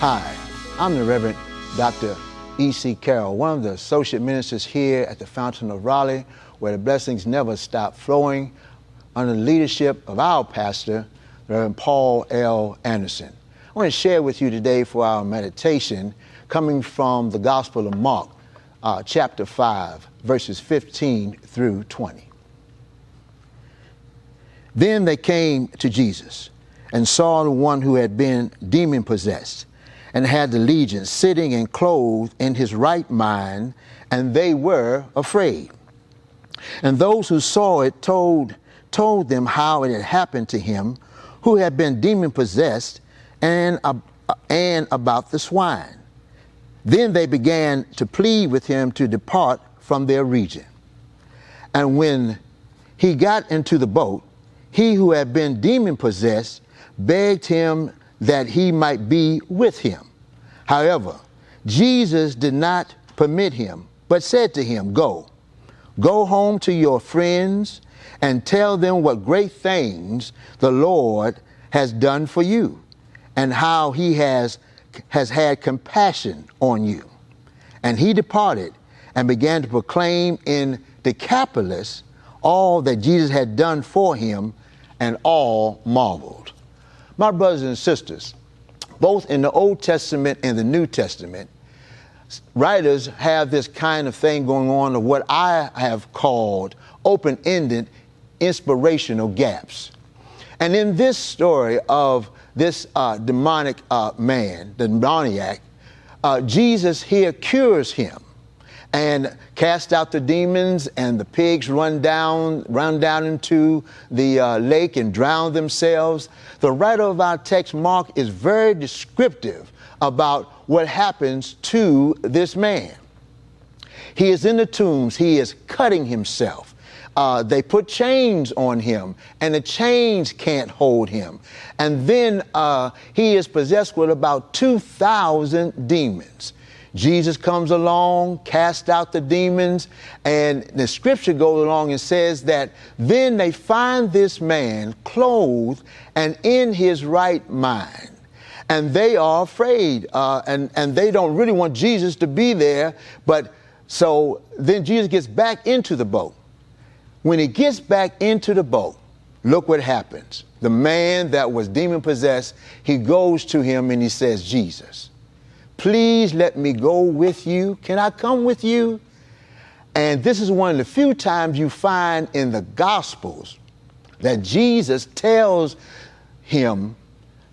Hi, I'm the Reverend Dr. E.C. Carroll, one of the associate ministers here at the Fountain of Raleigh, where the blessings never stop flowing under the leadership of our pastor, Reverend Paul L. Anderson. I want to share with you today for our meditation coming from the Gospel of Mark, chapter 5, verses 15 through 20. Then they came to Jesus and saw the one who had been demon-possessed and had the legion sitting and clothed in his right mind, and they were afraid. And those who saw it told them how it had happened to him who had been demon-possessed and about the swine. Then they began to plead with him to depart from their region. And when he got into the boat, he who had been demon-possessed begged him that he might be with him. However, Jesus did not permit him, but said to him, Go home to your friends and tell them what great things the Lord has done for you and how he has had compassion on you. And he departed and began to proclaim in Decapolis all that Jesus had done for him, and all marveled. My brothers and sisters, both in the Old Testament and the New Testament, writers have this kind of thing going on of what I have called open-ended inspirational gaps. And in this story of this demonic man, the demoniac, Jesus here cures him and cast out the demons, and the pigs run down into the lake and drown themselves. The writer of our text, Mark, is very descriptive about what happens to this man. He is in the tombs. He is cutting himself. They put chains on him, and the chains can't hold him. And then he is possessed with about 2,000 demons. Jesus comes along, casts out the demons, and the scripture goes along and says that then they find this man clothed and in his right mind. And they are afraid, and they don't really want Jesus to be there. But so then Jesus gets back into the boat. When he gets back into the boat, look what happens. The man that was demon-possessed, he goes to him and he says, Jesus, please let me go with you. Can I come with you? And this is one of the few times you find in the Gospels that Jesus tells him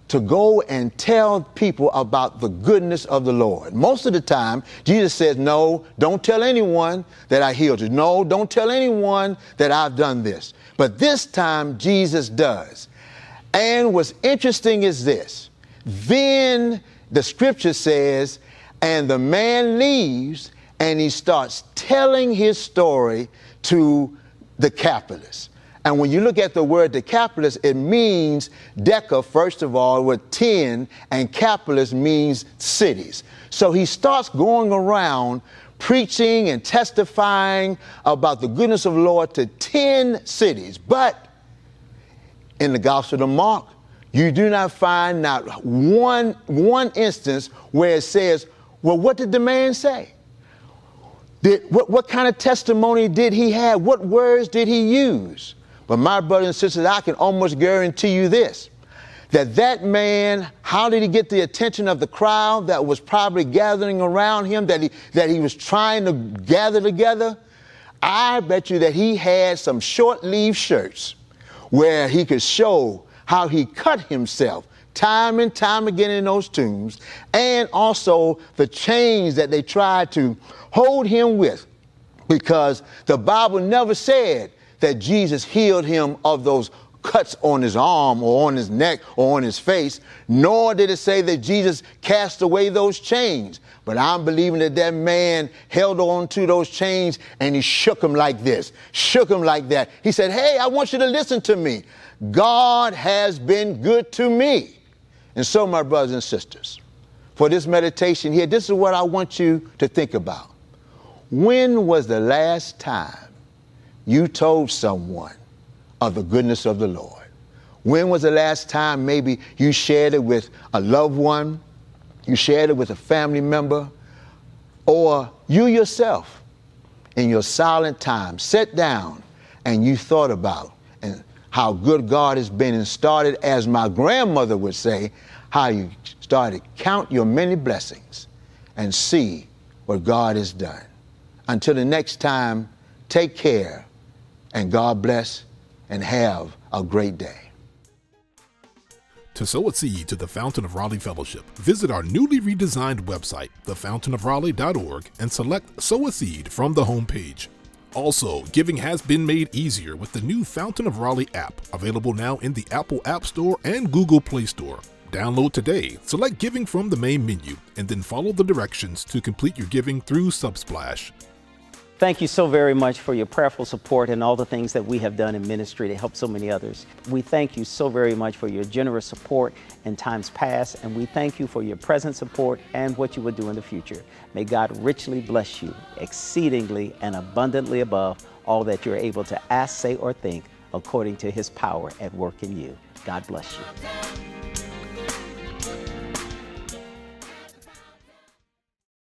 to go and tell people about the goodness of the Lord. Most of the time, Jesus says, no, don't tell anyone that I healed you. No, don't tell anyone that I've done this. But this time, Jesus does. And what's interesting is this. Then the scripture says, and the man leaves and he starts telling his story to Decapolis. And when you look at the word Decapolis, it means Deca, first of all, with 10, and Capolis means cities. So he starts going around preaching and testifying about the goodness of the Lord to 10 cities. But in the Gospel of Mark, you do not find not one instance where it says, well, what did the man say? What kind of testimony did he have? What words did he use? But my brothers and sisters, I can almost guarantee you this, that man, how did he get the attention of the crowd that was probably gathering around him, that he was trying to gather together? I bet you that he had some short-sleeved shirts where he could show how he cut himself time and time again in those tombs, and also the chains that they tried to hold him with, because the Bible never said that Jesus healed him of those cuts on his arm or on his neck or on his face, nor did it say that Jesus cast away those chains. But I'm believing that man held on to those chains and he shook them like this, shook them like that. He said, hey, I want you to listen to me. God has been good to me. And so, my brothers and sisters, for this meditation here, this is what I want you to think about. When was the last time you told someone of the goodness of the Lord? When was the last time maybe you shared it with a loved one, You shared it with a family member, or you yourself in your silent time sat down and you thought about and how good God has been, and started, as my grandmother would say, how you started count your many blessings and see what God has done. Until the next time, take care, and God bless, and have a great day. To sow a seed to the Fountain of Raleigh Fellowship, visit our newly redesigned website, thefountainofraleigh.org, and select Sow a Seed from the homepage. Also, giving has been made easier with the new Fountain of Raleigh app, available now in the Apple App Store and Google Play Store. Download today, select Giving from the main menu, and then follow the directions to complete your giving through Subsplash. Thank you so very much for your prayerful support and all the things that we have done in ministry to help so many others. We thank you so very much for your generous support in times past, and we thank you for your present support and what you will do in the future. May God richly bless you, exceedingly and abundantly above all that you're able to ask, say, or think, according to his power at work in you. God bless you.